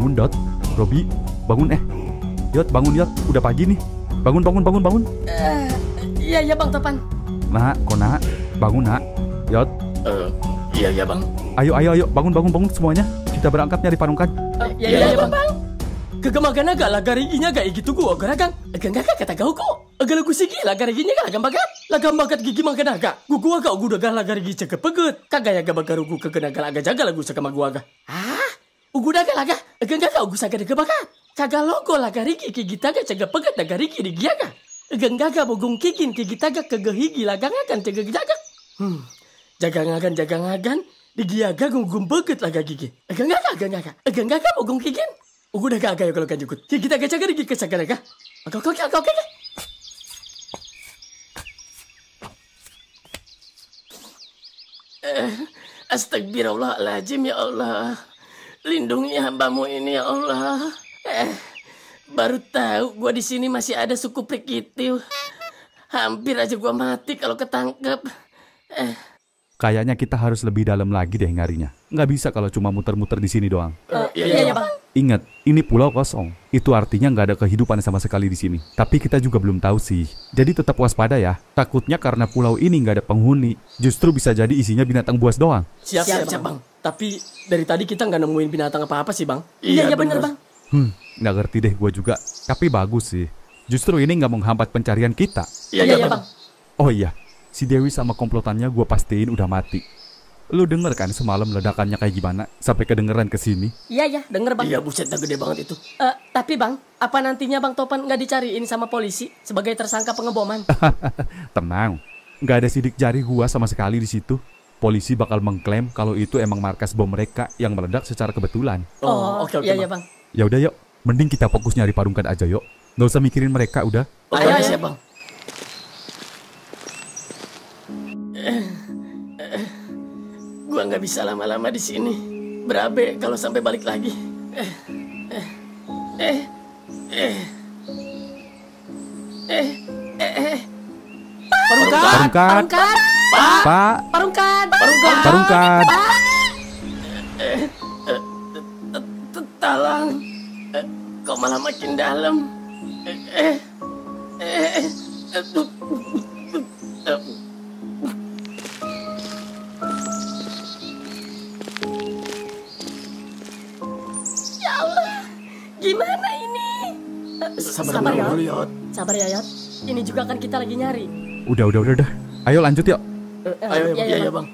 Bangun, Dot. Robi, bangun. Yot, bangun, Yot. Udah pagi nih. Bangun. Iya Bang Topan. Nak, kok nak? Bangun, nak. Yot. Iya Bang. Ayo, bangun semuanya. Kita berangkat nyari Parungkan. Iya Bang. Kegemagan agak lagariginya gak gitu gua geragang. Agak kata kau kok. Agak lagu sigi lagariginya gak lagam bagat gigi makan agak. Gua agak udah gak lagarigi cek peget. Kagak ya gak bagaru gua kegenagal agak jaga lagu sekama gua agak. Ugu daga laga. Agak kau gua sagad kebakat. Kagak logo lagarigi kigita gak cegak peget lagarigi di giaga. Agak bogong kikin kigita gak kegehigi lagangakan cegak jaga. Jagangagan di giaga gum peget laga gigi. Agak bogong kikin. Ugu udah gak kalau kan jukut. Kita gak cagar gigi kesagaran kah? Oke. Astagfirullahaladzim ya Allah. Lindungi hambamu ini ya Allah. Baru tahu gua di sini masih ada suku Prikitiu. Hampir aja gua mati kalau ketangkep. Kayaknya kita harus lebih dalam lagi deh nyarinya. Nggak bisa kalau cuma muter-muter di sini doang. Iya Bang. Ingat, ini pulau kosong. Itu artinya nggak ada kehidupan sama sekali di sini. Tapi kita juga belum tahu sih. Jadi tetap waspada ya. Takutnya karena pulau ini nggak ada penghuni, justru bisa jadi isinya binatang buas doang. Siap Bang. Tapi dari tadi kita nggak nemuin binatang apa-apa sih Bang. Iya bener Bang. Nggak ngerti deh gue juga. Tapi bagus sih. Justru ini nggak menghambat pencarian kita. Iya Bang. Oh iya, si Dewi sama komplotannya gue pastiin udah mati. Lu denger kan semalam ledakannya kayak gimana? Sampai kedengeran ke sini. Iya, denger Bang. Iya buset, gede banget itu. Tapi Bang, apa nantinya Bang Topan nggak dicariin sama polisi sebagai tersangka pengeboman? Tenang, nggak ada sidik jari gua sama sekali di situ. Polisi bakal mengklaim kalau itu emang markas bom mereka yang meledak secara kebetulan. Oke, iya Bang. Ya udah yuk, mending kita fokus nyari Parungkan aja yuk. Nggak usah mikirin mereka udah. Ayo siap Bang. Gua nggak bisa lama-lama di sini. Berabe kalau sampai balik lagi. Parungkan. Pak. Parungkan. Talang. Kok malah makin dalam. Ya Allah, gimana ini? Sabar ya. dulu, Yot. Sabar ya, Yot. Ini juga kan kita lagi nyari. Udah. Ayo lanjut yuk. Ayo, Iya, Bang.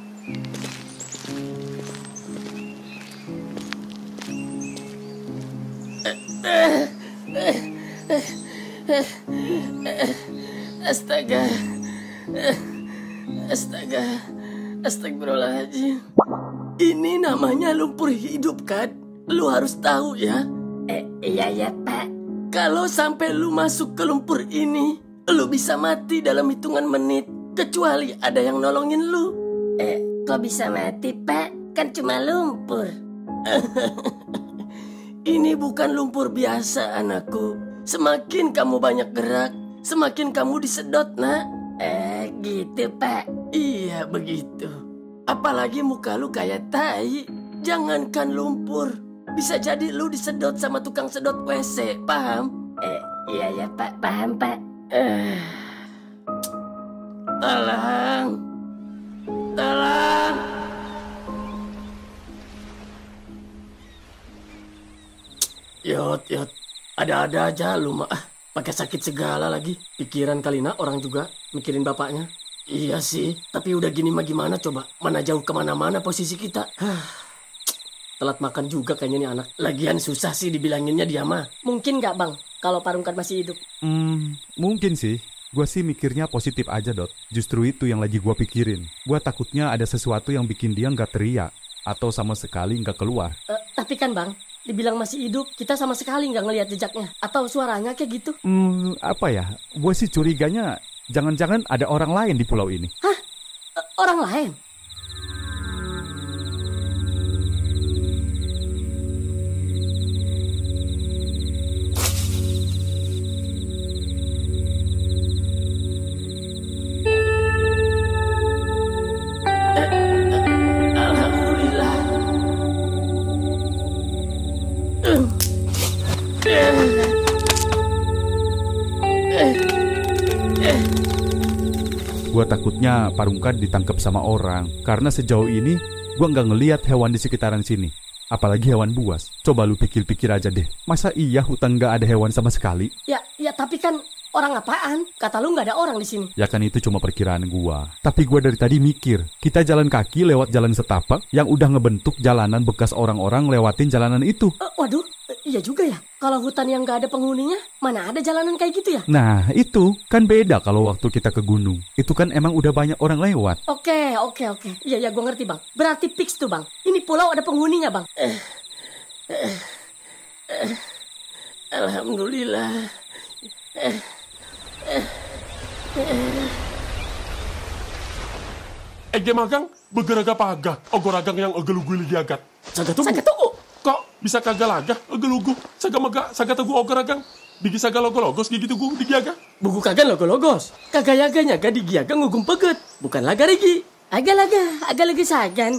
Astagfirullahaladzim. Ini namanya lumpur hidup kan? Lu harus tahu ya. Iya Pak. Kalau sampai lu masuk ke lumpur ini, lu bisa mati dalam hitungan menit. Kecuali ada yang nolongin lu. Kok bisa mati Pak? Kan cuma lumpur. Ini bukan lumpur biasa anakku. Semakin kamu banyak gerak, semakin kamu disedot nak. Gitu Pak. Iya begitu. Apalagi muka lu kayak tai. Jangankan lumpur, bisa jadi lu disedot sama tukang sedot WC, paham? Iya Pak, paham Pak. Talang. Yot, ada-ada aja lu mah. Pakai sakit segala lagi. Pikiran kali nak orang juga mikirin bapaknya. Iya sih, tapi udah gini mah gimana coba? Mana jauh kemana-mana posisi kita. Telat makan juga kayaknya nih anak. Lagian susah sih dibilanginnya dia mah. Mungkin nggak Bang, kalau Parungkan masih hidup? Mungkin sih. Gua sih mikirnya positif aja, Dot. Justru itu yang lagi gua pikirin. Gua takutnya ada sesuatu yang bikin dia nggak teriak. Atau sama sekali nggak keluar. Tapi kan Bang, dibilang masih hidup, kita sama sekali nggak ngelihat jejaknya. Atau suaranya kayak gitu. Apa ya? Gua sih curiganya jangan-jangan ada orang lain di pulau ini. Hah? Orang lain? Alhamdulillah. takutnya Parungkat ditangkap sama orang. Karena sejauh ini gue nggak ngelihat hewan di sekitaran sini. Apalagi hewan buas. Coba lu pikir-pikir aja deh. Masa iya hutan nggak ada hewan sama sekali? Ya tapi kan orang apaan? Kata lu nggak ada orang di sini. Ya kan itu cuma perkiraan gua. Tapi gua dari tadi mikir, kita jalan kaki lewat jalan setapak yang udah ngebentuk jalanan bekas orang-orang lewatin jalanan itu. Waduh, iya juga ya. Kalau hutan yang nggak ada penghuninya, mana ada jalanan kayak gitu ya? Nah, itu kan beda kalau waktu kita ke gunung. Itu kan emang udah banyak orang lewat. Oke. Iya, gua ngerti bang. Berarti fix tuh bang. Ini pulau ada penghuninya bang. Alhamdulillah. Ege magang bergeraga pagah. Ogoragang yang egelugu lagi agat. Saga tunggu. Kok bisa kagak lagah egelugu? Saga maga, saga tegu ogoragang. Digi saga logo-logos gitu gu digi aga. Buku kagak logo-logos. Kagak yaga di giaga ngugum peget. Bukan laga lagi. Agak lagi sagan.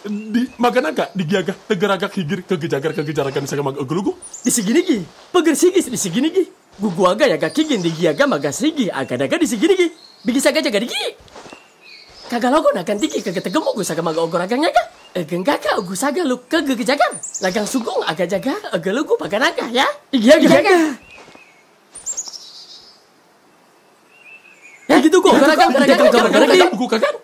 Di magan aga digi aga tegeragak higir kegejaragan saga maga egelugu. Di segini gi. Peger sigis di segini gi. Gugu aga ya kigin di giaga maga sigi. Agak di segini gi. Bigi saga jaga di gi. Kagak logo nakan tiki kagak tegemu gu saga maga ogoragangnya ga. Egen kakak ugu saga lu kagak kejagan. Lagang sugong agak jaga. Agak lugu pakai naga ya. Giaga. Ya gitu kok. Ogoragang. Buku kagak.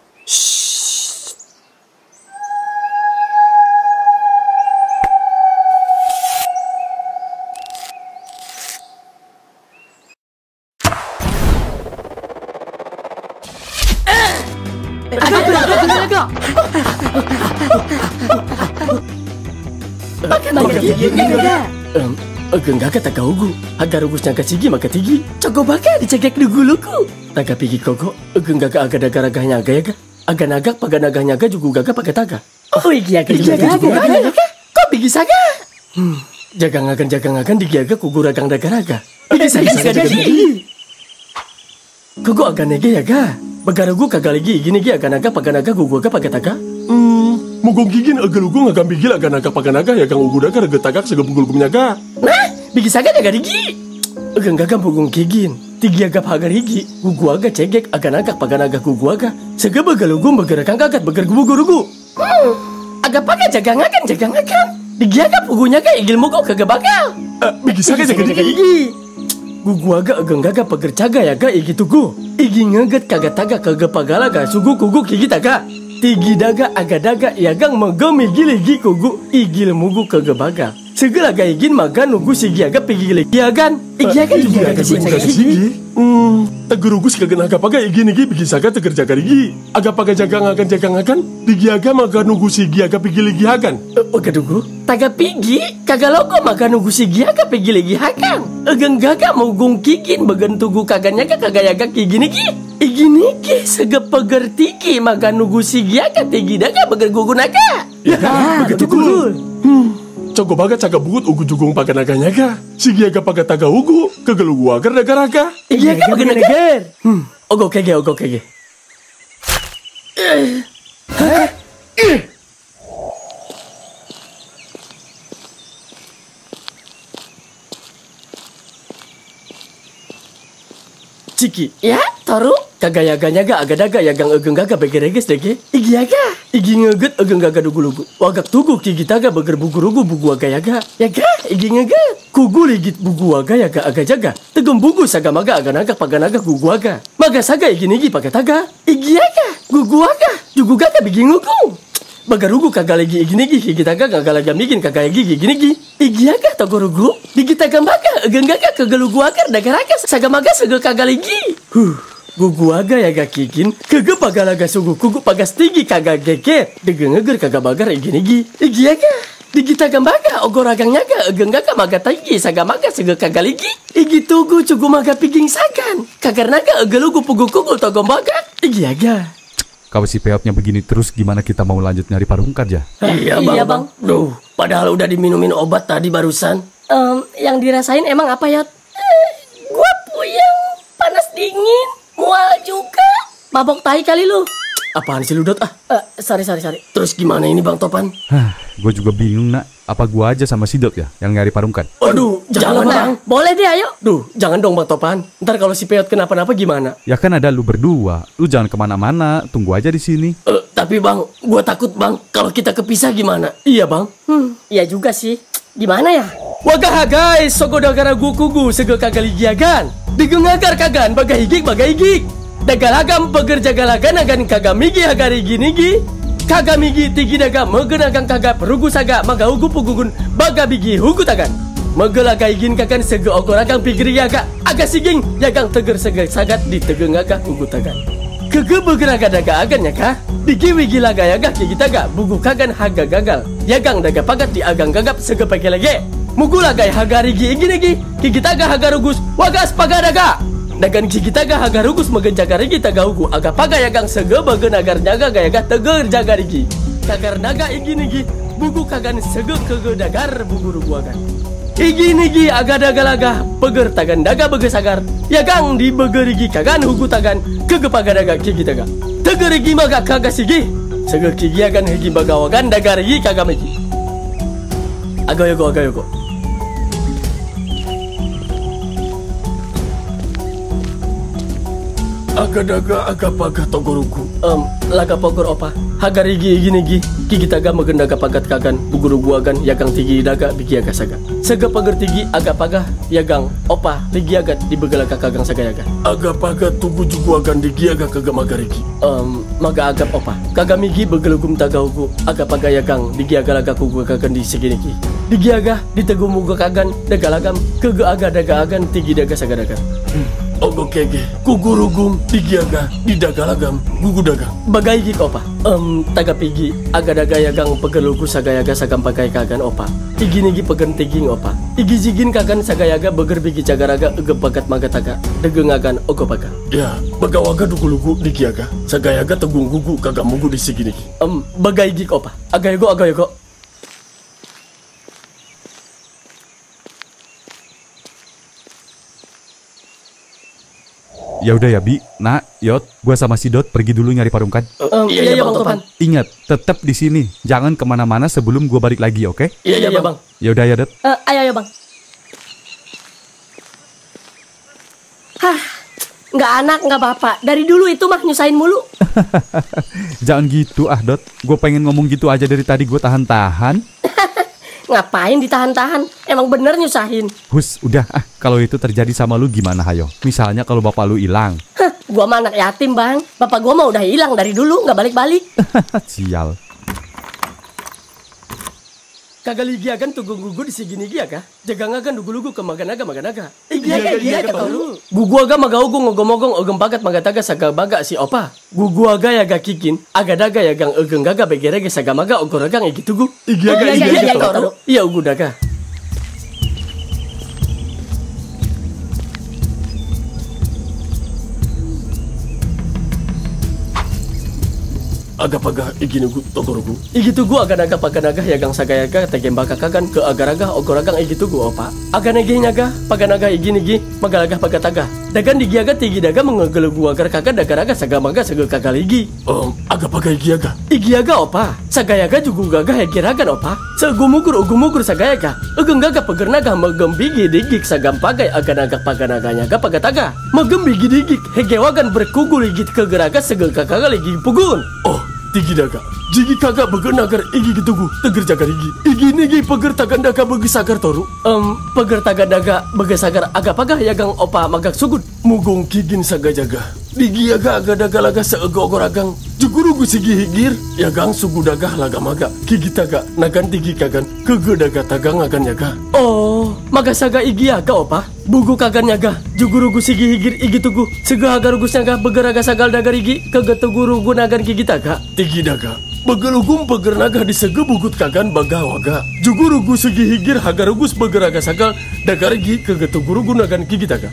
Agak kata kau gu. Agar ugusnya kasigi maka tigi. Cogo baka dicegek duguluku. Taga pigi koko. Agak agak-agak-agaknya aga ya ga. Aga nagak paga nagaknya aga juga gaga pakai taga. Oh iya aga. Kok bigi saga? Jagang-agan di giaga kuguragang daga-raga. Bigi saga digi. Kogo aga nege ya ga. Bagaragu kagak lagi gini gi aga naga paga naga gugu aga pakai taga. Mogong gigin egelugu ngagam bigil aga naga paga naga ya kang ugu daga rega tagak sega bugul gumnyaga. Nah, bigi saga jaga digi. Agak mogong gigin. Tigi aga pagar higi. Gugu aga cegek aga naga paga naga gugu aga. Sega bagalugu bagarakan kagat bagar gugu. Aga paga jagangakan. Digi aga pugunya ga igil mogok kagak bakal. Bigi saga jaga digi. Gugu aga gaga pagar caga ya ga igi tugu. Igi ngaget kagak taga kagak pagalaga sugu kugu gigi taga. Tigi daga aga daga yagang magam igil igi kugu igil mugu kagak baga. Segala ga igin maga nugu sigi aga pigil igi agan. Igi aga juga aga sigi. Tegerugu sega naga paga igi nigi bigi saga teger jaga digi. Aga paga jagangakan. Digi aga maga nugu sigi aga pigil igi agan. Oke dugu. Taga pigi kagak logo maga nugu sigi aga pigil igi agan. Agang gaga mugung kigin bagan tugu kaganya kagak yaga kigi nigi. Igi niki sega pagar tiki maga nugu sigi aga tigi daga bagar gugu naga. Ya, begitu gul. Cogo baga caga bugut ugu jugung paga naganya ga. Sigi aga paga taga ugu kegelugu agar daga-raga. Iya ga baga nagar. Ogo kege. Ciki, ya, taruh. Kagaya-ganya ga agadaga ya gang egeng gaga begereges dege. Igi aga. Igi ngeget egeng gaga dugu-lugu. Wagak tugu kigi taga beger bugu-rugu bugu aga yaga. Yaga, igi ngeget. Kugu ligit bugu aga yaga aga jaga. Tegem bugu saga maga aga naga paganaga gugu aga. Maga saga igi nigi pakai taga. Igi aga. Gugu aga. Jugu gaga bigi ngugu. Bagarugu kagak lagi igi nigi kigi taga kagak lagi migin kagak lagi igi nigi. Igi aga tagorugu. Digi taga maga egeng gaga kegelugu akar daga-raga saga maga segel kagak lagi. Gugu aga ya ga kigin, kagak pagalaga sugu kugu pagas tinggi kagak gege, degengeger kagak bagar igi nigi, igi aga, digi taga maga ogoragang nyaga, egeng gaga maga tinggi saga maga segel kagak ligi, igi tugu cugu maga piging sagan, kagar naga egelugu pugu kugu togom baga, igi aga. Kalau si peotnya begini terus gimana kita mau lanjut nyari Parungkat ya? Iya bang. Duh, padahal udah diminumin obat tadi barusan. Yang dirasain emang apa ya? Gua puyeng, panas dingin. Mual juga. Mabok tai kali lu. Apaan sih lu Dot? Sorry. Terus gimana ini Bang Topan? Hah, gue juga bingung nak. Apa gua aja sama si Dot ya yang nyari Parungkan? Waduh, jangan Bang. Boleh deh, ayo. Duh, jangan dong Bang Topan. Ntar kalau si Peot kenapa-napa gimana? Ya kan ada lu berdua. Lu jangan kemana-mana. Tunggu aja di sini. Tapi Bang, gua takut Bang kalau kita kepisah gimana? Iya Bang. Iya juga sih. Gimana ya? Wagah guys, sogodagara gukugu sege kagaligiagan. Digengagar kagan bagahigik. Dagalagam pekerja galagan agan kagamigi hagarigi nigi. Kagamigi tigi daga megenagang kaga perugu saga magaugu pugugun bagabigi hugu tagan. Megelaga igin kagan sege ogoragang pigri yaga aga siging yagang teger sege sagat di tegengaga hugu tagan. Kege begeraga daga agan ya kah? Digi wigi laga yaga kigi taga bugu kagan haga gagal. Yagang daga pagat di agang gagap sege pegelege. Mugu lagai hagarigi igin kigi taga hagarugus wagas pagadaga. Dagan kikitaga haga rugus megenjagarigi taga hugu aga paga yagang sege bagen agar nyaga gayaga teger jagarigi kagar naga igi nigi bugu kagan sege kege dagar bugu rugu agan igi nigi aga dagalaga peger tagan daga bege sagar yagang di begerigi kagan hugu tagan kege paga daga kikitaga tegerigi maga kaga sigi sege kigi agan higi baga wagan dagarigi kaga megi agayogo Agadaga agapaga togoruku. Laga pogor opa. Hagarigi igi kigi taga megendaga pagat kagan buguru guagan yagang tigi daga bigi aga saga. Sega pager tigi agapaga yagang opa ligi agat di begalaga kagang saga yaga. Agapaga tugu juguagan digi aga kagam agarigi. Maga agap opa. Kagamigi begelugum taga hugu agapaga yagang digi aga laga kugu kagan di seginiki. Digi aga ditegumu kagan dagalagam kege aga daga agan tigi daga saga daga. Ogo kege, kugurugum, tigiaga, didagalagam, gugu dagang. Bagai gik opa. Taga pigi, aga daga yagang pegelugu sagayaga sagam pagai kagan opa. Igi nigi pegen tiging opa. Igi jigin kagan sagayaga beger bigi cagaraga ege bagat magataga. Degengagan ogo baga. Ya, bagawaga dugulugu digiaga. Sagayaga tegung gugu kagam mugu di sigi nigi. Bagai gik opa. Agayogo. Ya udah ya Bi, Nak, Yot, gua sama si Dot pergi dulu nyari Parungkan. Iya Bang Topan. Ingat, tetap di sini, jangan kemana-mana sebelum gua balik lagi, oke? Iya Bang. Ya udah ya Dot. Ayo Bang. Nggak anak, nggak bapak. Dari dulu itu mah nyusahin mulu. Jangan gitu Dot. Gue pengen ngomong gitu aja dari tadi, gue tahan-tahan. Ngapain ditahan-tahan? Emang bener nyusahin. Hus, udah kalau itu terjadi sama lu gimana hayo? Misalnya kalau bapak lu hilang. Gua mah anak yatim Bang. Bapak gua mah udah hilang dari dulu, nggak balik-balik. Sial. Kagaligiagan tugu gugu di sigi nigi aga. Jagangagan dugulugu ke maganaga. Iya katalu. Gugu aga magaugu ngogomogong ogem bagat magataga saga baga si opa. Gugu aga yaga kikin, aga daga yagang egeng gaga begerege saga maga ogoragang egitugu. Iya katalu. Iya ugu daga. Agapaga iginugu togorugu. Igitugu aganaga paganaga yagang sagayaga tegembaka kagan ke agaraga ogoragang igitugu opa. Aganege nyaga paganaga iginigi magalaga pagataga. Dagan digiaga tigi daga mengegelugu agar kaga dagaraga sagamaga sege kagaligi. Agapaga igiaga. Igiaga opa. Sagayaga jugu gaga hegiragan opa. Segumugur sagayaga. Egenggaga pegernaga megembigi digik sagam pagai aganaga paganaganya ga pagataga. Megembigi digik hegewagan berkugul igit kegeraga sege kagagaligi pugun. Tigi daga, jigi kagak begenagar igi gitugu, teger jagar igi. Igi nigi peger tagandaga begi sagar toru. Peger tagandaga begi sagar agak pagah yagang opa magak sugut. Mugong kigin saga jaga. Digi aga daga laga seego goragang. Jugurugu sigi higir, yagang sugu daga laga maga. Kigi taga, nagan tigi kagan, kege daga tagang agan yaga. Maga saga igi aga opa. Bugu kagan yaga, jugurugu sigi higir igi tugu. Sega agarugus naga begeraga sagal dagar igi, kege tugurugu nagan kigi taga. Tigi daga, begelugum peger naga disege bugut kagan baga waga. Jugurugu sigi higir hagarugus begeraga sagal dagar igi, kege tugurugu nagan kigi taga.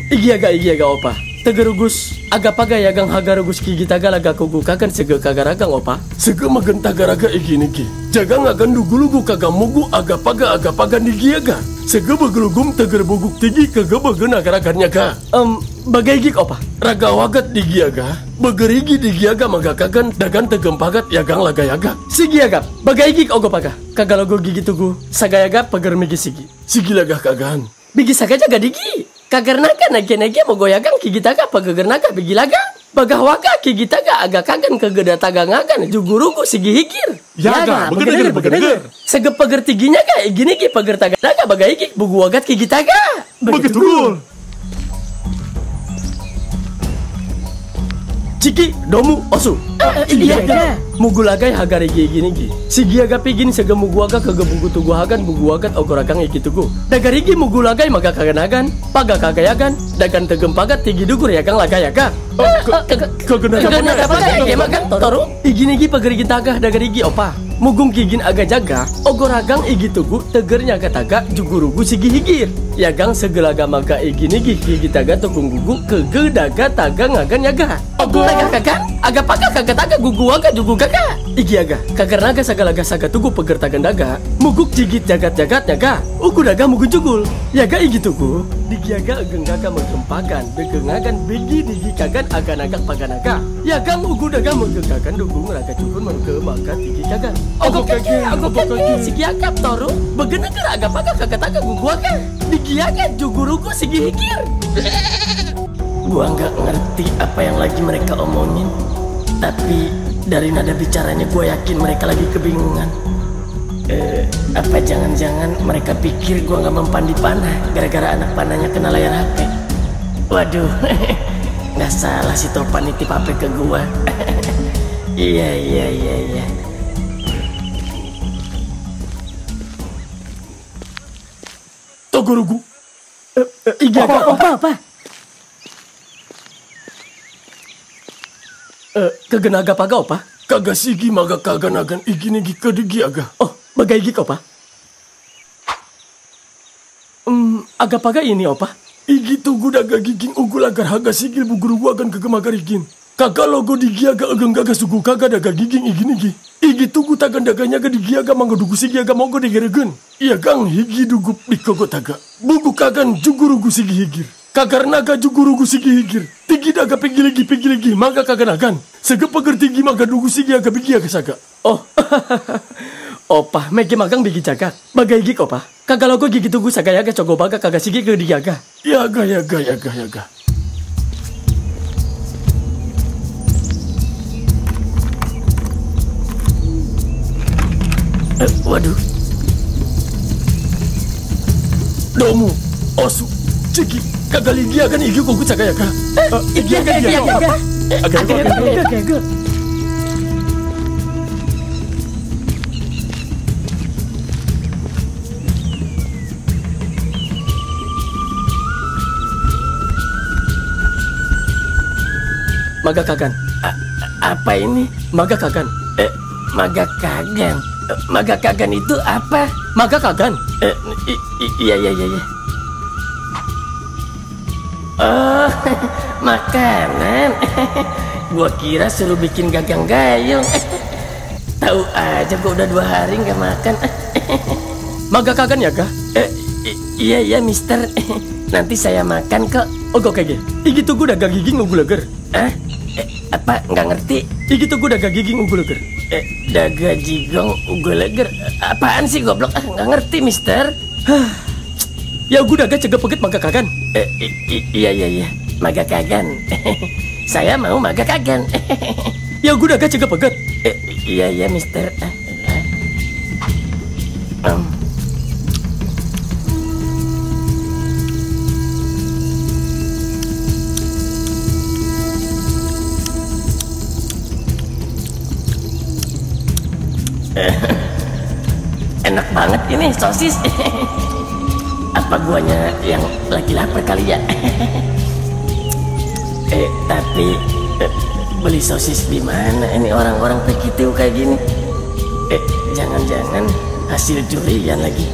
Igi aga opa. Tegerugus aga paga yagang hagarugus kigi taga laga kugu kagan sege kagaragang opa. Sege magen tagaraga igi niki. Jagang agan dugulugu kagam mugu aga paga nigi aga. Sege begelugum teger buguk tigi kege begen agaragannya ga. bagai gik opa. Raga wagat di giaga, begerigi di giaga magakakan dagan tegempagat yagang lagayaga. Sigi agap, bagai gik ogo paga. Kagalogo gigi tugu, sagayaga pagar migi sigi. Sigi laga kagan. Bigi saga jaga digi. Kagar naga nage-nage mo goyagang kigitaga pagagar naga bigi laga. Bagah waka kigitaga agak kagan kegeda tagangagan jugurugu sigi hikir. Yaga, begedeger. Segep pagar tiginya ga gini ki pagar taga naga bagai gik bugu wagat kigitaga. Begitu. Ciki, domu, osu. Iya. Mugulagay hagarigi gini gi. Sigi aga pigin sega muguaga kege bugu tugu hagan bugu wagat ogoragang iki tugu. Dagarigi mugulagay maga kaganagan, paga kagayagan, dagan tegempagat tigi dugur yagang lagayaga. Kaganaga paga ege magang toru. Igini gi pagarigi tagah dagarigi opa. Mugung kigin aga jaga, ogoragang igi tugu tegernya kataga jugurugu sigi higir. Yagang segelaga maga igini gi higi taga tukung gugu kege daga taga ngagan yaga. Ogor kagan, aga paga kaga taga gugu waga jugu gaga. Igi aga, kagar naga sagalaga saga tugu peger tagan daga. Muguk jigit jagat yaga. Ugu daga mugu jugul. Yaga igi tugu. Digi aga ageng gaga megempagan. Degengagan bigi digi kagan aga naga paganaga. Yagang ugu daga megegagan dugung raga jugul mengemaga digi kagan. Ogo kege, sigi aga toru. Begeneger aga paga kaga taga gugu waga. Digi aga jugurugu sigi hikir. Gua nggak ngerti apa yang lagi mereka omongin. Tapi dari nada bicaranya gue yakin mereka lagi kebingungan. Apa jangan-jangan mereka pikir gue nggak mempan di panah gara-gara anak panahnya kena layar HP. Waduh, nggak salah si Topan nitip HP ke gue. Iya. Togorugu. Igi aga apa? Kegenaga paga opa? Kaga sigi maga kaganagan igini gi kedigi aga. Oh, bagai gik opa? Aga paga ini opa? Igi tugu daga giging ugul agar haga sigil bugurugu akan kegemagar igin. Kaga logo di giaga ageng gaga sugu kaga daga giging igini gi. Igi tugu tagan daganya ga di giaga mangga dugu sigi aga mogo di geregen. Iya gang higi dugu dikogo taga. Bugu kagan jugurugu sigi higir. Kagar naga jugurugu sigi higir. Tigi daga pigiligi maga kaganagan. Sege peger tinggi maga dugu sigi aga bigi aga saga. Oh, opa, megi magang bigi jaga. Bagai gik opa? Kagalogo gigi tugu sagayaga cogo baga kaga sigi ke digaga. Yaga. Waduh. Domu, osu, ciki, kagaligi akan igi kuku sagayaga. Igi aga. Aga. Maga kagan. Apa ini? Maga kagan. Maga kagan. Maga kagan itu apa? Maga kagan. Iya. Oh, makanan. Gua kira suruh bikin gagang gayung. Tahu aja gua udah 2 hari nggak makan. Maga kagan ya ga? Iya mister. Nanti saya makan kok. Ogo kege. Igi tugu daga giging ugulager. Apa nggak ngerti? Igi tugu daga giging ugulager. Daga jigong ugulager. Apaan sih goblok? Nggak ngerti mister. Ya gua daga cegep pegit maga kagan. Iya. Maga kagan. Saya mau maga kagan. Ya gua daga cegep pegit. Iya mister. Enak banget ini sosis. Apa guanya yang lagi lapar kali ya? Tapi beli sosis di mana ini orang-orang begitu kayak gini? Jangan-jangan hasil curian lagi.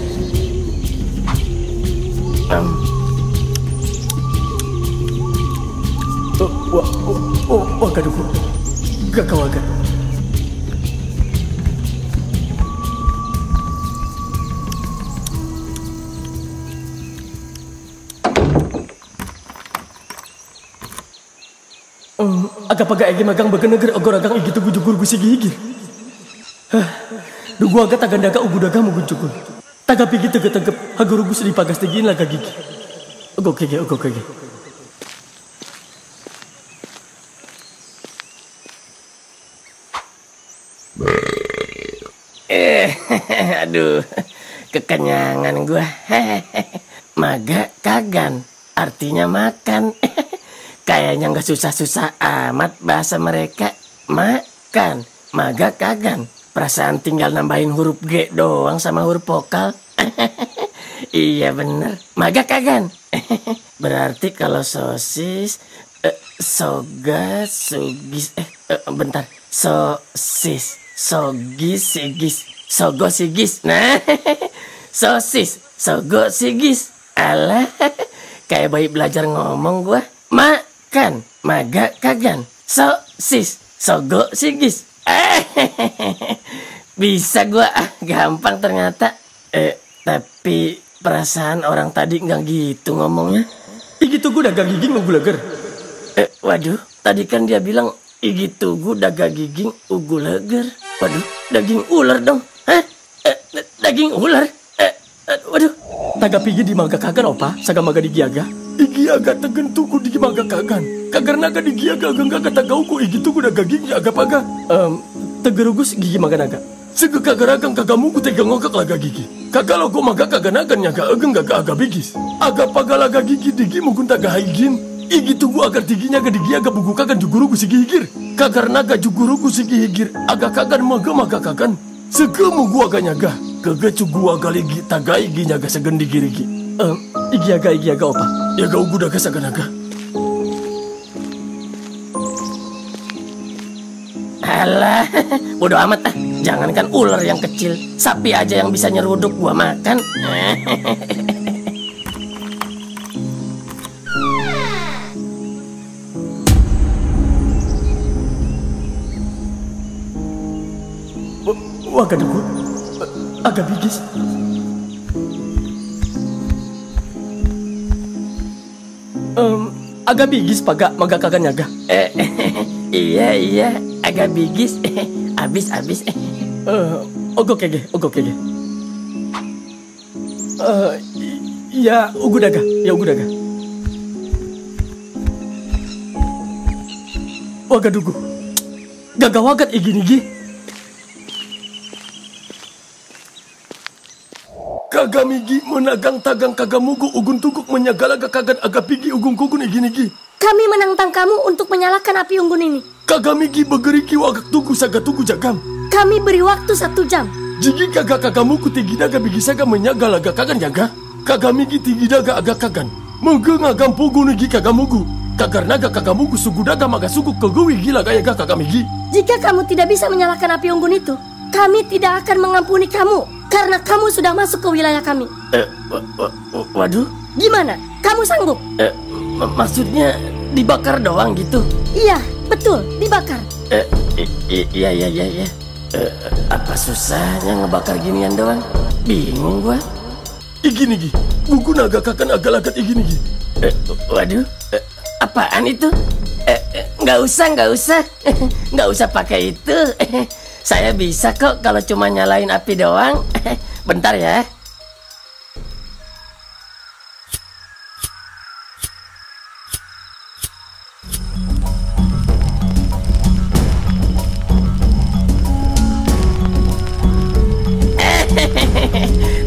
Waga dugu. Gakawaga. Aga paga egi magang begeneger ogor agang igi tugu jugur gusi gigi. Dugu aga tagandaga ugu daga mugun cukur. Taga pigi tegep haguru gus di pagas tegin laga gigi. Ogo kege. Aduh, kekenyangan gua. Maga kagan, artinya makan. Kayaknya nggak susah-susah amat bahasa mereka. Makan, maga kagan. Perasaan tinggal nambahin huruf G doang sama huruf vokal. Iya bener, maga kagan. Berarti kalau sosis, soga, sugis, bentar, sosis, sogis, sigis, sogo, sigis. Nah, sosis, sogo, sigis. Alah, kayak bayi belajar ngomong gua. Makan, maga kagan, sosis, sogo, sigis. Bisa gua, gampang ternyata. Tapi perasaan orang tadi nggak gitu ngomongnya. Igi tugu daga gigi ugu leger. Waduh, tadi kan dia bilang igi tugu daga giging ugu leger. Waduh, daging ular dong. Hah? Daging ular? Waduh. Taga pigi di maga kagan opa, saga maga di giaga. Igi aga tegen tuku di maga kagan. Kagar naga di giaga aga taga uku igi tuku daga gigi aga paga. Tegerugus gigi maga naga. Sege kagaragang kagamuku tega ngokak laga gigi. Kagalogo maga kaganagan nyaga ageng aga bigis. Aga paga laga gigi digi mugun taga haigin. Igi tugu agar tiginya aga digi aga buku kagan jugurugu sigi higir. Kagar naga jugurugu sigi higir. Aga kagan maga kagan. Sege mugu aga nyaga. Kege cugu aga ligi taga igi nyaga segen digi rigi. Igi aga opa. Yaga ugu daga saga naga. Alah, bodo amat ah. Jangankan ular yang kecil, sapi aja yang bisa nyeruduk gua makan. Wah gadugu, agak bigis. Agak bigis paga maga kagan nyaga. Iya, agak bigis. Abis. Ogo kege. Ya ugu daga. Wagadugu. Gagawagat igini-gi. Kagamigi menagang tagang kagamugu ugun tuguk menyagalaga kagan aga pigi ugun kugun igini-gi. Kami menantang kamu untuk menyalakan api unggun ini. Kagamigi begeriki wagak tugu saga tugu jagam. Kami beri waktu 1 jam. Jigi kagamuku tigidaga bigisaga menyagalaga kagan jaga. Kagamigi tigidaga aga kagan. Menggengagam pugu nigi kagamugu. Kagar naga kagamugu sugudaga maga sugu kegewi gila gaya kagamigi. Jika kamu tidak bisa menyalakan api unggun itu, kami tidak akan mengampuni kamu. Karena kamu sudah masuk ke wilayah kami. Waduh. Gimana? Kamu sanggup? Maksudnya dibakar doang gitu? Iya, betul, dibakar. Iya. Apa susahnya ngebakar ginian doang? Bingung gua. Igini-gi, buku naga kakan agak-agak igini-gi. Waduh, apaan itu? Nggak usah. Nggak usah pakai itu. Saya bisa kok kalau cuma nyalain api doang. Bentar ya.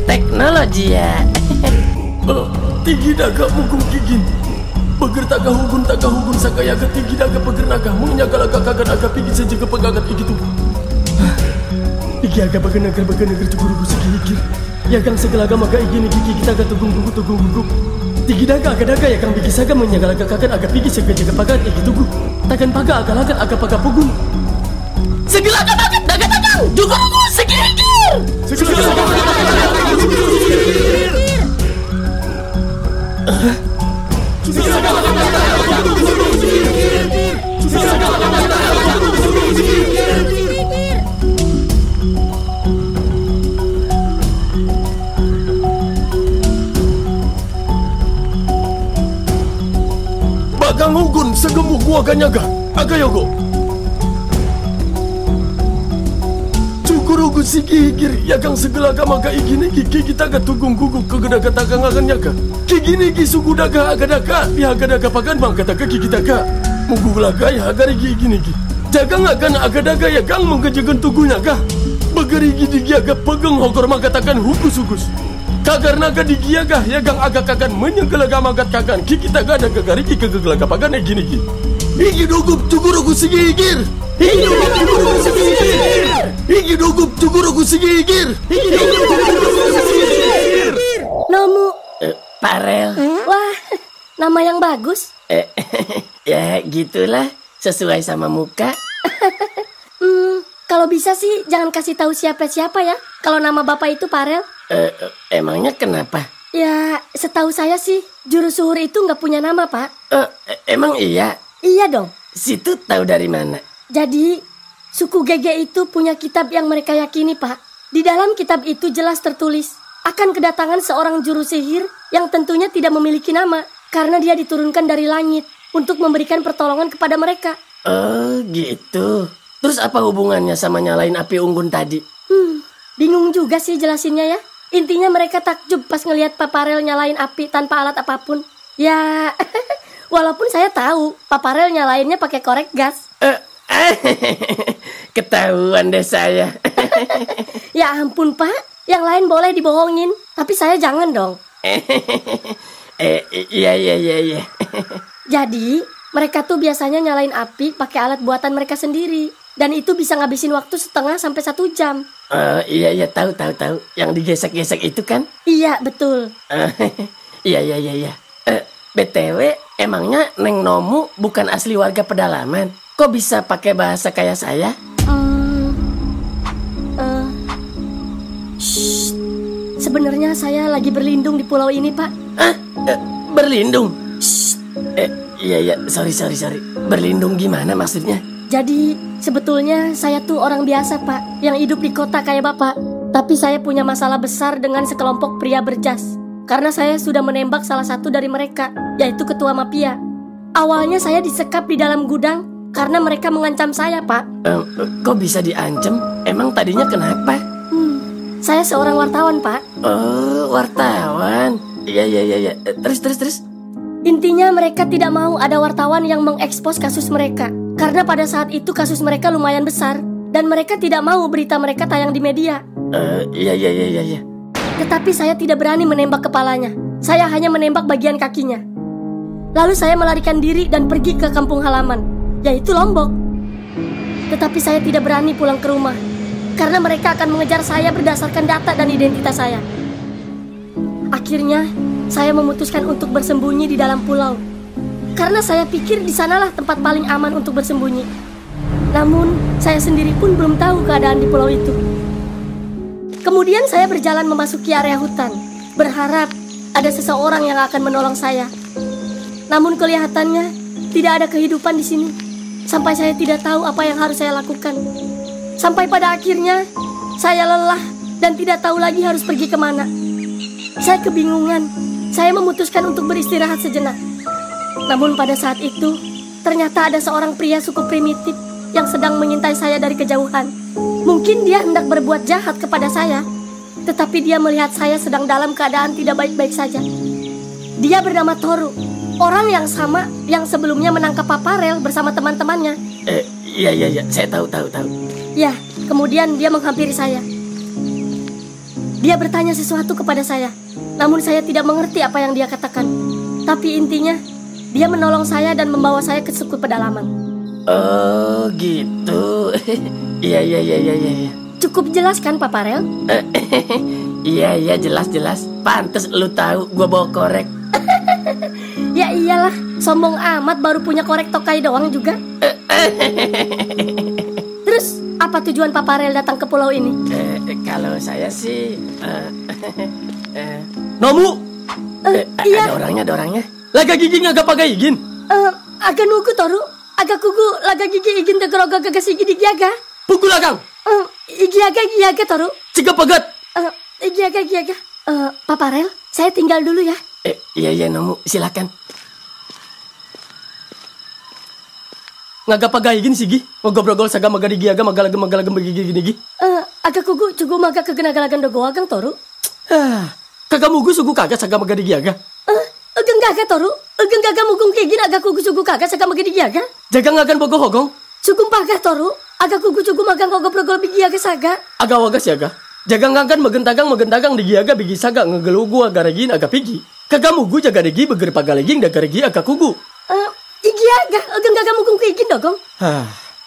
Teknologi ya. Tinggi daga mukung gigin. Beger taga hugun sakayaga tinggi daga peger naga. Mengyagalaga kagan aga pigi sejaga pegagat igi tubuh. Igi aga begeneger cuguru sigi higir. Yagang segalaga maga igini gigi kita aga tugung gugu. Tigi daga yagang bigi saga menyagalaga kagan aga pigi sejaga pegagat igi tubuh. Tagan paga aga lagat aga paga pugun. Segalaga bagat daga tagang jugurugu sigi higir. Bagang ugun segemuk gua ganyaga. Aga yogo. Cukurugu sigi higir yagang segala maga igini gigi kita ga tugung gugu kegedaga tagang akan yaga. Kigini gi sugu daga agadaga di agadaga pagan bang kataga gigi taga. Mugu laga ya agari gigi gi. Jagang akan agadaga yagang mengkejagan tugunya ga. Bagari gidi giaga pegang hokor magatakan hukus-hukus. Kagar naga di giaga yagang agak kagan menyegelaga magat kagan kiki taga ada gagari ki kegelaga pagan gini gi. Igi dogup cukurugu sigi higir. Igi dogup cukurugu sigi higir. Igi dogup cukurugu sigi higir. Nomu. Parel. Wah, nama yang bagus. Ya gitulah, sesuai sama muka. Kalau bisa sih jangan kasih tahu siapa-siapa ya. Kalau nama bapak itu Parel. Emangnya kenapa? Ya, setahu saya sih juru suhur itu nggak punya nama, Pak. Emang iya? Iya dong. Situ tahu dari mana? Jadi, suku Gege itu punya kitab yang mereka yakini, Pak. Di dalam kitab itu jelas tertulis akan kedatangan seorang juru sihir yang tentunya tidak memiliki nama karena dia diturunkan dari langit untuk memberikan pertolongan kepada mereka. Oh, gitu. Terus apa hubungannya sama nyalain api unggun tadi? Bingung juga sih jelasinnya ya. Intinya mereka takjub pas ngelihat Paparel nyalain api tanpa alat apapun. Ya, walaupun saya tahu Paparel nyalainnya pakai korek gas. Ketahuan deh saya. Ya ampun Pak, yang lain boleh dibohongin, tapi saya jangan dong. Iya. Jadi, mereka tuh biasanya nyalain api pakai alat buatan mereka sendiri. Dan itu bisa ngabisin waktu setengah sampai 1 jam. Iya, tahu. Yang digesek-gesek itu kan? Iya, betul. Iya. BTW, emangnya Neng Nomu bukan asli warga pedalaman? Kok bisa pakai bahasa kayak saya? Sebenarnya saya lagi berlindung di pulau ini, Pak. Berlindung? Iya, sorry. Berlindung gimana maksudnya? Jadi, sebetulnya saya tuh orang biasa, Pak, yang hidup di kota kayak Bapak. Tapi saya punya masalah besar dengan sekelompok pria berjas. Karena saya sudah menembak salah satu dari mereka, yaitu ketua mafia. Awalnya saya disekap di dalam gudang karena mereka mengancam saya, Pak. Kok bisa diancam? Emang tadinya kenapa? Saya seorang wartawan, Pak. Oh, wartawan. Iya. Terus. Intinya mereka tidak mau ada wartawan yang mengekspos kasus mereka. Karena pada saat itu kasus mereka lumayan besar. Dan mereka tidak mau berita mereka tayang di media. Iya. Tetapi saya tidak berani menembak kepalanya. Saya hanya menembak bagian kakinya. Lalu saya melarikan diri dan pergi ke kampung halaman, yaitu Lombok. Tetapi saya tidak berani pulang ke rumah. Karena mereka akan mengejar saya berdasarkan data dan identitas saya. Akhirnya, saya memutuskan untuk bersembunyi di dalam pulau. Karena saya pikir di sanalah tempat paling aman untuk bersembunyi. Namun, saya sendiri pun belum tahu keadaan di pulau itu. Kemudian saya berjalan memasuki area hutan, berharap ada seseorang yang akan menolong saya. Namun kelihatannya tidak ada kehidupan di sini. Sampai saya tidak tahu apa yang harus saya lakukan. Sampai pada akhirnya, saya lelah dan tidak tahu lagi harus pergi kemana. Saya kebingungan. Saya memutuskan untuk beristirahat sejenak. Namun pada saat itu, ternyata ada seorang pria suku primitif yang sedang mengintai saya dari kejauhan. Mungkin dia hendak berbuat jahat kepada saya, tetapi dia melihat saya sedang dalam keadaan tidak baik-baik saja. Dia bernama Toru, orang yang sama yang sebelumnya menangkap Paparel bersama teman-temannya. Iya, saya tahu. Ya, kemudian dia menghampiri saya. Dia bertanya sesuatu kepada saya, namun saya tidak mengerti apa yang dia katakan. Tapi intinya, dia menolong saya dan membawa saya ke suku pedalaman. Oh, gitu. Iya. Cukup jelas kan, Paparel? Iya, jelas. Pantes lu tahu gua bawa korek. Ya iyalah, sombong amat baru punya korek tokai doang juga. Terus, apa tujuan Paparel datang ke pulau ini? Kalau saya sih... Nomu, Iya. Ada orangnya. laga gigi agak pakai igin. Agak nugu Toru, agak kugu laga gigi igin tegeroga gagas igi di giaga. Pukul agang. Igi aga Toru. Cika pagat. Igi aga. Paparel, saya tinggal dulu ya. Iya, Nomu, silakan. Ngagap pagai gini sih, Gi. Ngobrol-ngobrol sagam maga digi aga magalagem begini gini, Gi. Agak kugu cugu maga kegenagalagan dogo agang toru. Kagak mugu sugu kagak sagam maga digi aga. Ageng gaga toru. Ageng gaga mugung kayak gini agak kugu cugu kagak sagam maga digi aga. Jaga ngagan bogo hogong. Sugum pagah toru. Agak kugu cugu magang ngobrol-ngobrol bigi aga saga. Aga wagas ya aga. Jaga ngagan magentagang digi aga bigi saga ngegelugu aga regin aga pigi. Kagak mugu jaga digi beger pagaleging daga regi aga kugu. Igi aga. Ageng gaga mugung kayak gini dogong.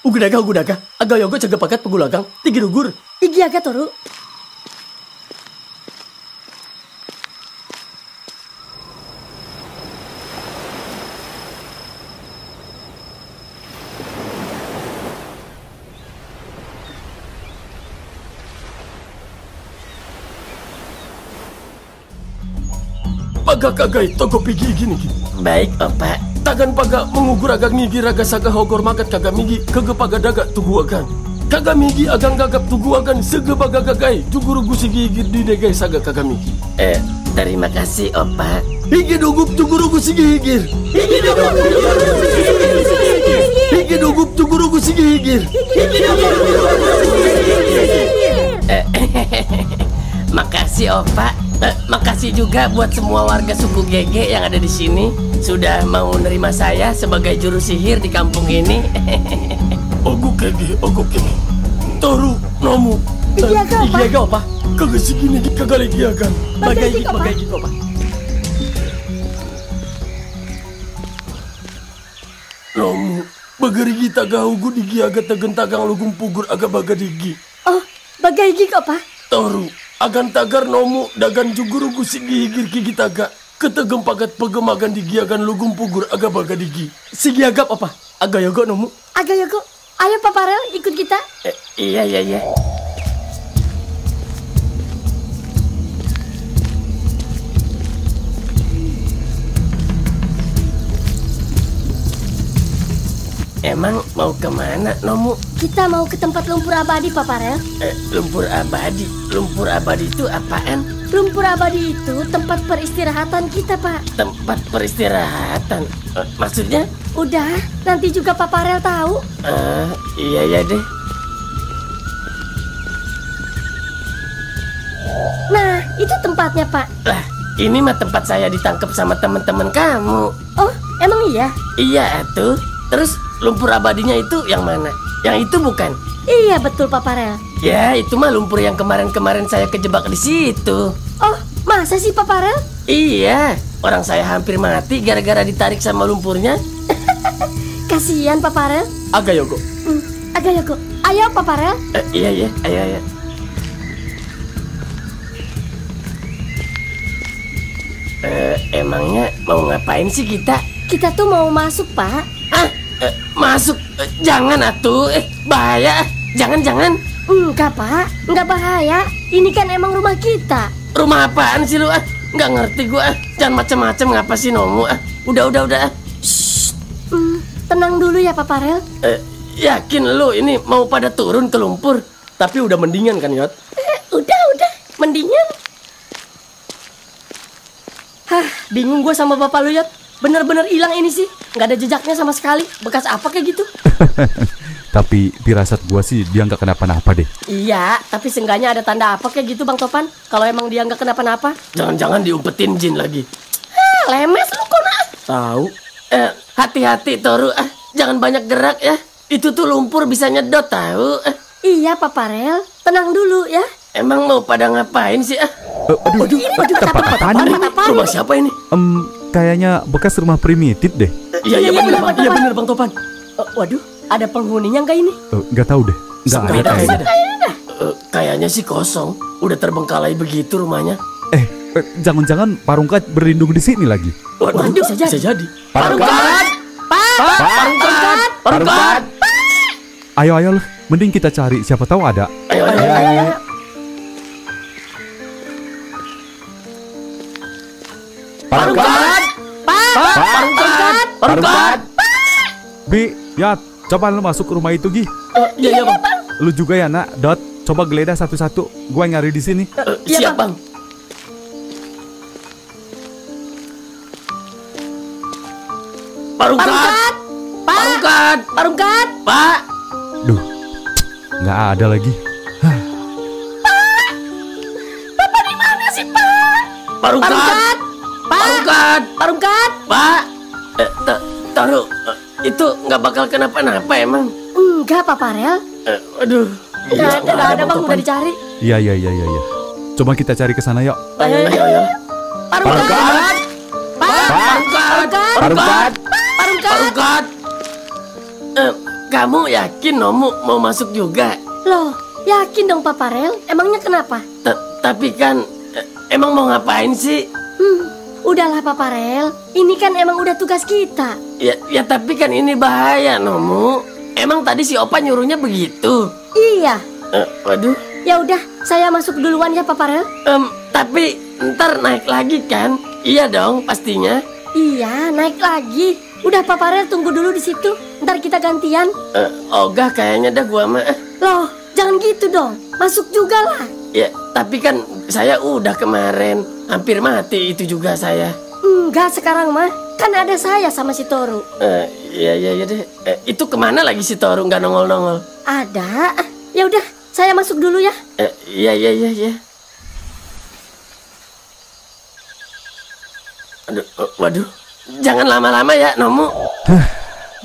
Ugu daga. Aga yogo jaga pakat pegulagang. Tigi dugur. Igi aga toru. Paga kagai toko pigi gini Gi. Baik, Opa. Tagan paga mengugur agak ngigi raga saga hogor magat kagak migi kege paga daga tugu agan. Kagak migi agang gagap tugu agan sege paga gagai juguru gusi gigi di degai saga kagak migi. Terima kasih, Opa. Higi dugup juguru gusi gigir. Higi dugup juguru gusi gigir. Makasih, Opa. Makasih juga buat semua warga suku Gege yang ada di sini sudah mau menerima saya sebagai juru sihir di kampung ini. Ogu kege. Toru nomu. Igi aga Opa. Kagak segini kagak lagi agan. Bagai Opa. Nomu. Bagari kita gaugu digi aga tegentagang lugum pugur aga baga digi. Oh, bagai gigi apa? Toru. Agan tagar nomu dagan juguru gusi gihigir gigi taga. Ketegem pagat pegemagan digi agan lugum pugur aga baga digi. Sigi agap apa? Aga yogo nomu. Aga yogo. Ayo Paparel ikut kita. Iya. Emang mau kemana, Nomu? Kita mau ke tempat lumpur abadi, Paparel. Lumpur abadi? Lumpur abadi itu apaan? Lumpur abadi itu tempat peristirahatan kita, Pak. Tempat peristirahatan? Maksudnya? Udah, nanti juga Paparel tahu. Iya deh. Nah, itu tempatnya, Pak. Lah, ini mah tempat saya ditangkap sama teman-teman kamu. Oh, emang iya? Iya, tuh. Terus lumpur abadinya itu yang mana? Yang itu bukan? Iya, betul Paparel. Ya, itu mah lumpur yang kemarin-kemarin saya kejebak di situ. Oh, masa sih Paparel? Iya, orang saya hampir mati gara-gara ditarik sama lumpurnya. Kasihan Paparel. Aga Yogo. Aga Yogo. Ayo Paparel. Iya, ayo. Emangnya mau ngapain sih kita? Kita tuh mau masuk, Pak. Masuk? Jangan atuh, bahaya. Jangan. Enggak, Pak. Enggak bahaya. Ini kan emang rumah kita. Rumah apaan sih lu? Nggak ngerti gua. Jangan macam-macam ngapa sih Nomu? Udah. Shh. Tenang dulu ya, Paparel. Yakin lu ini mau pada turun ke lumpur? Tapi udah mendingan kan, Yot? Udah. Mendingan. Bingung gua sama bapak lu, Yot. Bener-bener hilang ini sih. Nggak ada jejaknya sama sekali. Bekas apa kayak gitu? Tapi firasat gua sih dia nggak kenapa-napa deh. Iya, tapi seenggaknya ada tanda apa kayak gitu Bang Topan. Kalau emang dia nggak kenapa-napa. Jangan-jangan diumpetin jin lagi. Lemes lu kok nak. Tahu. Hati-hati Toru. Jangan banyak gerak ya. Itu tuh lumpur bisa nyedot tahu. Iya Paparel, tenang dulu ya. Emang mau pada ngapain sih? Aduh, tempat apaan ini? Rumah siapa ini? Kayaknya bekas rumah primitif deh. Iya bener Bang Topan. Waduh, ada penghuninya nggak ini? Nggak tahu deh. Nggak ada kayaknya. Kayaknya sih kosong. Udah terbengkalai begitu rumahnya. Jangan-jangan Parungkat berlindung di sini lagi. Waduh, bisa jadi. Parungkat! Parungkat! Ayo, mending kita cari. Siapa tahu ada. Ayo. Parungkat! Bi, ya, coba lu masuk ke rumah itu, Gi. Iya, Bang. Lu juga ya, Nak. Dot, coba geledah satu-satu. Gua nyari di sini. Siap, Bang. Parungkat! Rungkat. Pak Rungkat. Pak. Duh, nggak ada lagi. Bapak di mana sih, Pak? Pak Pak Rungkat. Rungkat. Pak Rungkat. Pak Rungkat. Pak. Taruh. Itu nggak bakal kenapa-napa emang. Enggak, Pak Farel. Aduh. Nggak ada, Bang, udah dicari. Iya. Coba kita cari ke sana yuk. Ayo. Pak Rungkat. Pak Rungkat. Pak Rungkat. Pak Rungkat. Kamu yakin Nomu mau masuk juga? Loh, yakin dong Pak Farel. Emangnya kenapa? Tapi kan emang mau ngapain sih? Udahlah Pak Farel. Ini kan emang udah tugas kita. Ya tapi kan ini bahaya Nomu. Emang tadi si Opa nyuruhnya begitu? Iya. Waduh. Ya udah, saya masuk duluan ya Pak Farel. Tapi ntar naik lagi kan? Iya dong, pastinya. Iya, naik lagi. Udah Pak Farel tunggu dulu di situ. Ntar kita gantian. Ogah kayaknya dah gua mah. Loh, jangan gitu dong. Masuk juga lah. Ya, tapi kan saya udah kemarin hampir mati itu juga saya. Enggak sekarang mah. Kan ada saya sama si Toru. Iya deh. Itu kemana lagi si Toru nggak nongol-nongol? Ada. Ya udah, saya masuk dulu ya. Iya. Aduh, waduh. Jangan lama-lama ya, Nomu.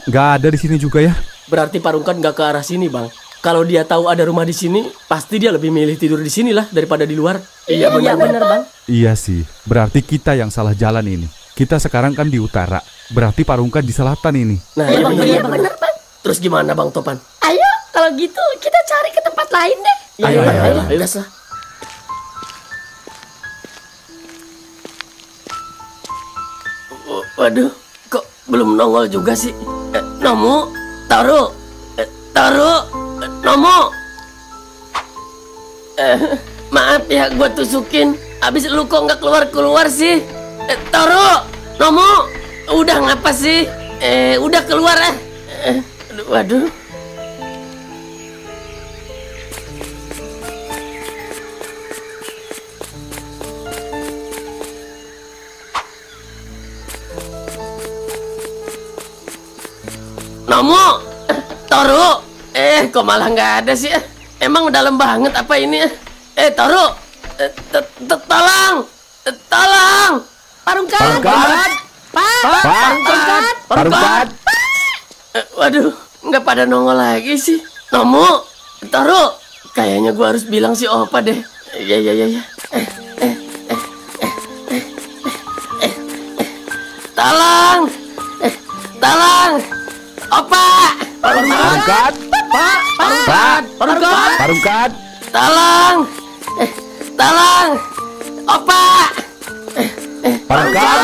Nggak ada di sini juga ya. Berarti Pak Rungkat nggak ke arah sini, Bang. Kalau dia tahu ada rumah di sini, pasti dia lebih milih tidur di sini lah daripada di luar. Iya bener Bang. Iya sih, berarti kita yang salah jalan ini. Kita sekarang kan di utara, berarti Pak Rungkat di selatan ini. Nah, Iya bener Bang. Terus gimana Bang Topan? Ayo, kalau gitu kita cari ke tempat lain deh. Ayo. Gas lah. Waduh, kok belum nongol juga sih? Nomu, Toru, Nomu. Maaf ya, gua tusukin. Abis lu kok nggak keluar sih? Toru, Nomu, udah ngapa sih? Udah keluar ah. Waduh. Nomu, Toru, kok malah nggak ada sih? Emang dalam banget apa ini? Toru, tolong, Pak Rungkat. Pak Rungkat. Waduh, nggak pada nongol lagi sih. Nomu, Toru, kayaknya gua harus bilang si Opa deh. Iya. Tolong, Opa. Pak Rungkat. Tolong, Opa. Pak Rungkat.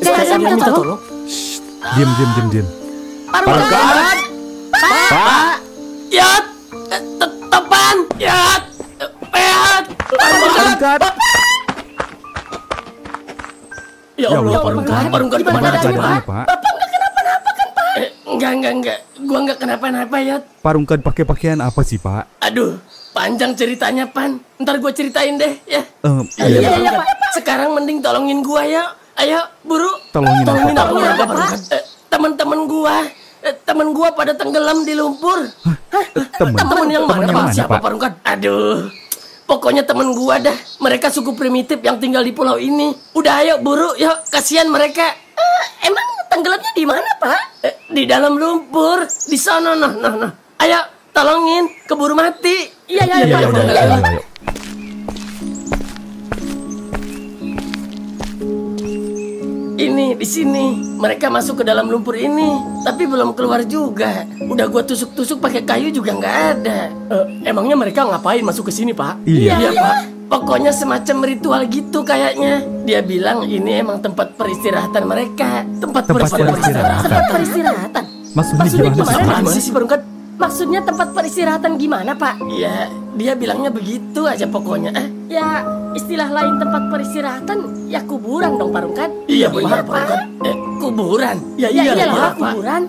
Saya minta tolong. Diam. Pak Rungkat. Yat, Topan, Yat, Peat. Pak Rungkat. Ya Allah, Pak Rungkat. Pak Rungkat Gimana kemana aja, keadaannya, Pak? Pak? Bapak nggak kenapa-napa kan Pak? Enggak. Gua nggak kenapa-napa, Yat. Pak Rungkat pakai pakaian apa sih, Pak? Aduh, panjang ceritanya, Pan. Ntar gua ceritain deh, ya. Iya Pak. Sekarang mending tolongin gua ya. Ayo, buru. Tolongin apa, Pak? Pak Rungkat. Temen gua pada tenggelam di lumpur. Temen yang mana, Pak? Siapa, Pak Rungkat? Aduh. Pokoknya temen gua dah. Mereka suku primitif yang tinggal di pulau ini. Udah ayo buru, yuk. Kasihan mereka. Emang tenggelamnya di mana Pak? Di dalam lumpur. Di sana, nah. Ayo, tolongin. Keburu mati. Iya Iya, Pak. ayo. Ini di sini. Mereka masuk ke dalam lumpur ini, tapi belum keluar juga. Udah gua tusuk-tusuk pakai kayu juga nggak ada. Emangnya mereka ngapain masuk ke sini, Pak? Iya. Pak. Pokoknya semacam ritual gitu kayaknya. Dia bilang ini emang tempat peristirahatan mereka. Tempat peristirahatan. Tempat peristirahatan. Maksudnya gimana sih, Pak? Gimana sih, Pak Rungkat? Maksudnya tempat peristirahatan gimana Pak? Ya, dia bilangnya begitu aja pokoknya. Ya, istilah lain tempat peristirahatan ya kuburan dong Pak Rungkat. Iya benar, Pak Rungkat. Kuburan. Ya Ya iyalah, iyalah Pak. kuburan.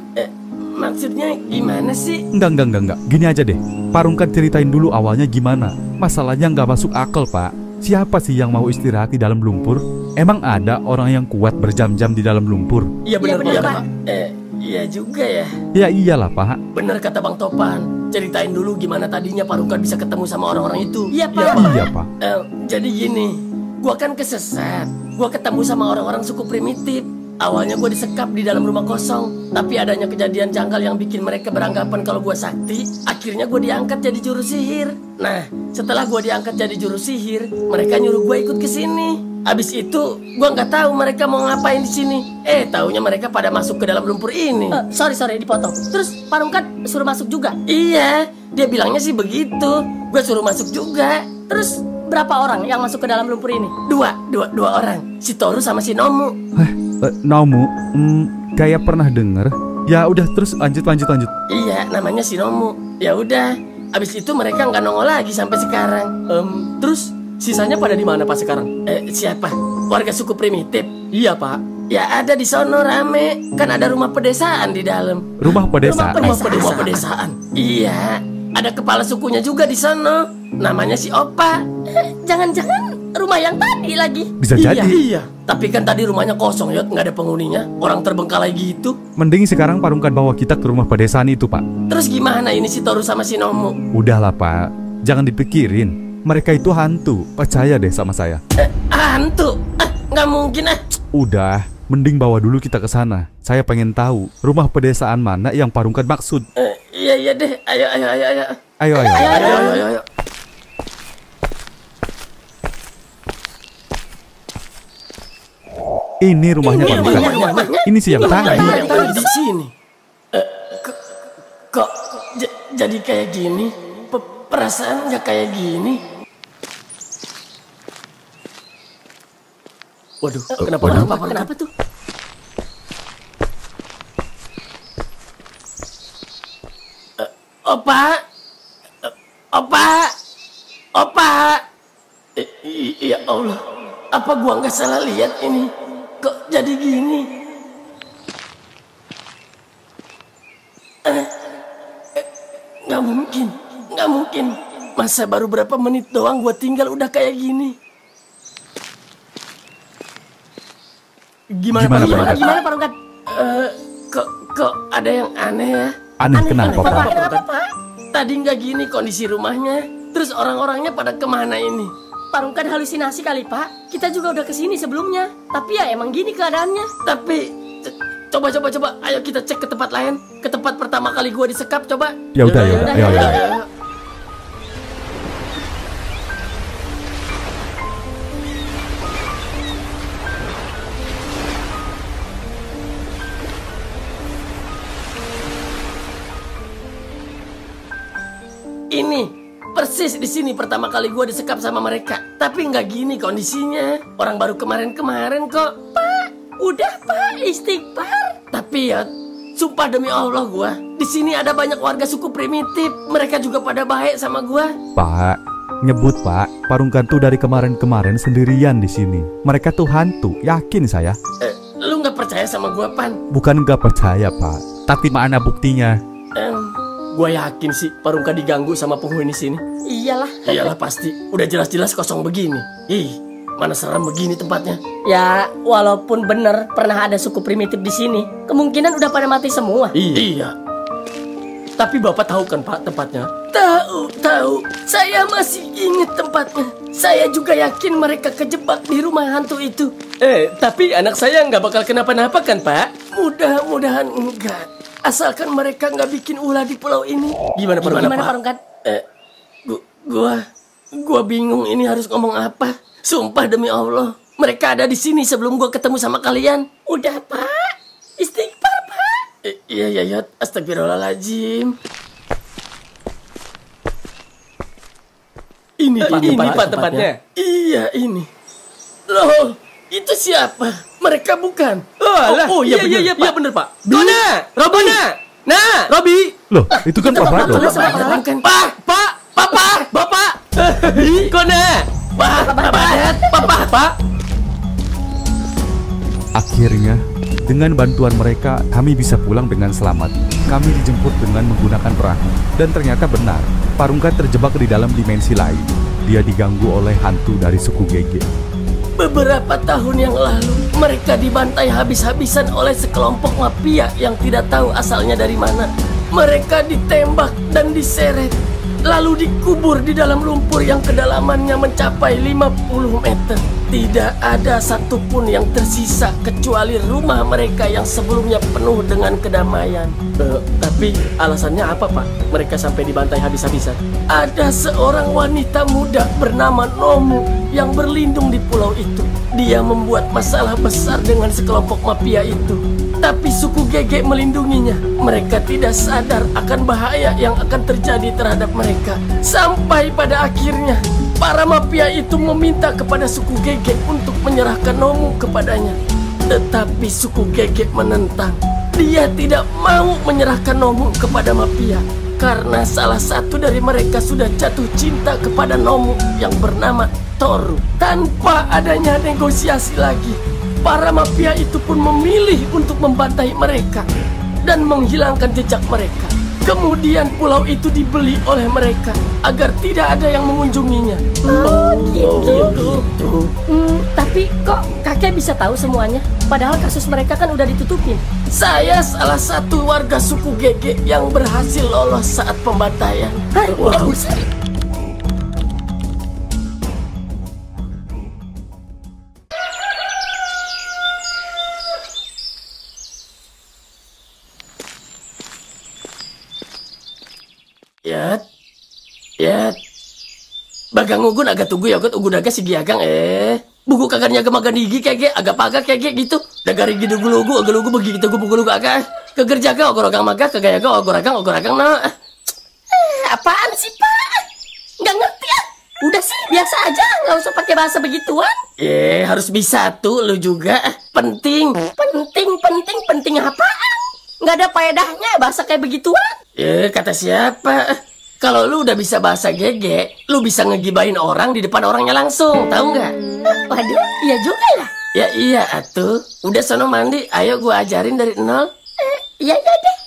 Maksudnya gimana sih? Enggak. Gini aja deh. Pak Rungkat ceritain dulu awalnya gimana. Masalahnya nggak masuk akal, Pak. Siapa sih yang mau istirahat di dalam lumpur? Emang ada orang yang kuat berjam-jam di dalam lumpur? Iya benar, benar, Pak. Pak. Iya juga ya. Ya iyalah Pak. Benar kata Bang Topan. Ceritain dulu gimana tadinya Parungkat bisa ketemu sama orang-orang itu. Iya, Pak. Iya Pak. Jadi gini, gua kan kesesat. Gua ketemu sama orang-orang suku primitif. Awalnya gua disekap di dalam rumah kosong, tapi adanya kejadian janggal yang bikin mereka beranggapan kalau gua sakti. Akhirnya gua diangkat jadi juru sihir. Nah, setelah gua diangkat jadi juru sihir, mereka nyuruh gua ikut ke sini. Abis itu, gua nggak tahu mereka mau ngapain di sini. Taunya mereka pada masuk ke dalam lumpur ini. Sorry dipotong. Terus Parungkat suruh masuk juga? Iya, dia bilangnya sih begitu. Gua suruh masuk juga. Terus berapa orang yang masuk ke dalam lumpur ini? Dua orang, si Toru sama si Nomu. Nomu, kayak pernah denger. Ya udah terus lanjut. Iya, namanya si Nomu. Ya udah, abis itu mereka nggak nongol lagi sampai sekarang. Terus sisanya pada di mana Pak sekarang? Siapa? Warga suku primitif? Iya Pak. Ya ada di sono rame. Kan ada rumah pedesaan di dalam. Rumah pedesaan. Rumah pedesaan. Iya, ada kepala sukunya juga di sono. Namanya si Opa. Jangan-jangan rumah yang tadi lagi? Bisa jadi. Iya. Tapi kan tadi rumahnya kosong, Yot, nggak ada penghuninya. Orang terbengkalai gitu. Mending sekarang Parungkat bawa kita ke rumah pedesaan itu Pak. Terus gimana ini si Toru sama si Nomu? Udahlah Pak, jangan dipikirin. Mereka itu hantu, percaya deh sama saya. Hantu? Nggak mungkin Udah, mending bawa dulu kita ke sana. Saya pengen tahu rumah pedesaan mana yang Parungkat maksud. Iya deh, ayo. Ayo. Ini rumahnya Parungkat. Ini sih yang tadi. Yang tadi di sini. Kok jadi kayak gini? Perasaan nggak kayak gini. Waduh, Kenapa tuh? Opa. Ya Allah, apa gua nggak salah lihat ini? Kok jadi gini? Nggak mungkin. Masa baru berapa menit doang gua tinggal udah kayak gini? Gimana Parungkat? Kok ada yang aneh ya? Aneh kenapa Pak? Kenapa Pak? Tadi nggak gini kondisi rumahnya. Terus orang-orangnya pada kemana ini? Parungkat halusinasi kali Pak. Kita juga udah kesini sebelumnya. Tapi ya emang gini keadaannya. Tapi coba. Ayo kita cek ke tempat lain. Ke tempat pertama kali gua disekap coba. Ya udah. Ayo. Ini persis di sini pertama kali gua disekap sama mereka. Tapi nggak gini kondisinya. Orang baru kemarin kok. Pak, udah Pak, istighfar. Tapi ya, sumpah demi Allah gua, di sini ada banyak warga suku primitif. Mereka juga pada baik sama gua. Pak, nyebut Pak, Parungkat tuh dari kemarin sendirian di sini. Mereka tuh hantu, yakin saya. Lu nggak percaya sama gua, Pan? Bukan nggak percaya Pak, tapi mana buktinya? Gua yakin sih Parungkat diganggu sama penghuni sini. Iyalah pasti. Udah jelas-jelas kosong begini. Ih, mana serem begini tempatnya. Ya, walaupun bener pernah ada suku primitif di sini, kemungkinan udah pada mati semua. Iya. Tapi Bapak tahu kan Pak tempatnya? Tahu. Saya masih ingat tempatnya. Saya juga yakin mereka kejebak di rumah hantu itu. Tapi anak saya nggak bakal kenapa-napa kan Pak? Mudah-mudahan enggak. Asalkan mereka nggak bikin ulah di pulau ini. Gimana Parungkat? Gua bingung ini harus ngomong apa. Sumpah demi Allah, mereka ada di sini sebelum gua ketemu sama kalian. Udah Pak, istighfar Pak. Iya, astagfirullahaladzim. Ini Pak tempatnya. Iya, ini. Loh, itu siapa? Mereka bukan. Iya bener Pak. Kona, Robi. Nah, Robi. Loh, itu kan Pak Brado. Bapak. Kona. Pak. Akhirnya, dengan bantuan mereka, kami bisa pulang dengan selamat. Kami dijemput dengan menggunakan perahu. Dan ternyata benar, Parungkat terjebak di dalam dimensi lain. dia diganggu oleh hantu dari suku Gege. Beberapa tahun yang lalu, mereka dibantai habis-habisan oleh sekelompok mafia yang tidak tahu asalnya dari mana. Mereka ditembak dan diseret, lalu dikubur di dalam lumpur yang kedalamannya mencapai 50 meter. Tidak ada satupun yang tersisa kecuali rumah mereka yang sebelumnya penuh dengan kedamaian. Tapi alasannya apa, Pak? Mereka sampai dibantai habis-habisan. Ada seorang wanita muda bernama Nomu yang berlindung di pulau itu. Dia membuat masalah besar dengan sekelompok mafia itu. Tapi suku Gege melindunginya. Mereka tidak sadar akan bahaya yang akan terjadi terhadap mereka. Sampai pada akhirnya para mafia itu meminta kepada suku Gege untuk menyerahkan Nomu kepadanya. Tetapi suku Gege menentang. Dia tidak mau menyerahkan Nomu kepada mafia karena salah satu dari mereka sudah jatuh cinta kepada Nomu yang bernama Toru. Tanpa adanya negosiasi lagi, para mafia itu pun memilih untuk membantai mereka dan menghilangkan jejak mereka. Kemudian pulau itu dibeli oleh mereka agar tidak ada yang mengunjunginya. Oh gitu. Tapi kok kakek bisa tahu semuanya? Padahal kasus mereka kan udah ditutupin. Saya salah satu warga suku Gege yang berhasil lolos saat pembantaian. Yat. Bagang ugun agak tunggu ya, ugun agak si giagang buku kagarnya gemagan gigi kayak agak pagak kayak gitu. Dagari gitu gulugu agak lugu begitu gulugu agak kegerja ga ogor-ogang maga kagaya ga ogor-agang na. Apaan sih, Pak? Nggak ngerti ya? Udah sih, biasa aja, nggak usah pakai bahasa begituan. Harus bisa tuh lu juga. Penting Apaan? Nggak ada faedahnya bahasa kayak begituan. Kata siapa? Kalau lu udah bisa bahasa Gege, lu bisa ngegibahin orang di depan orangnya langsung, tahu nggak? Waduh, iya juga ya. Ya iya atuh. Udah sono mandi, ayo gua ajarin dari nol. Iya deh.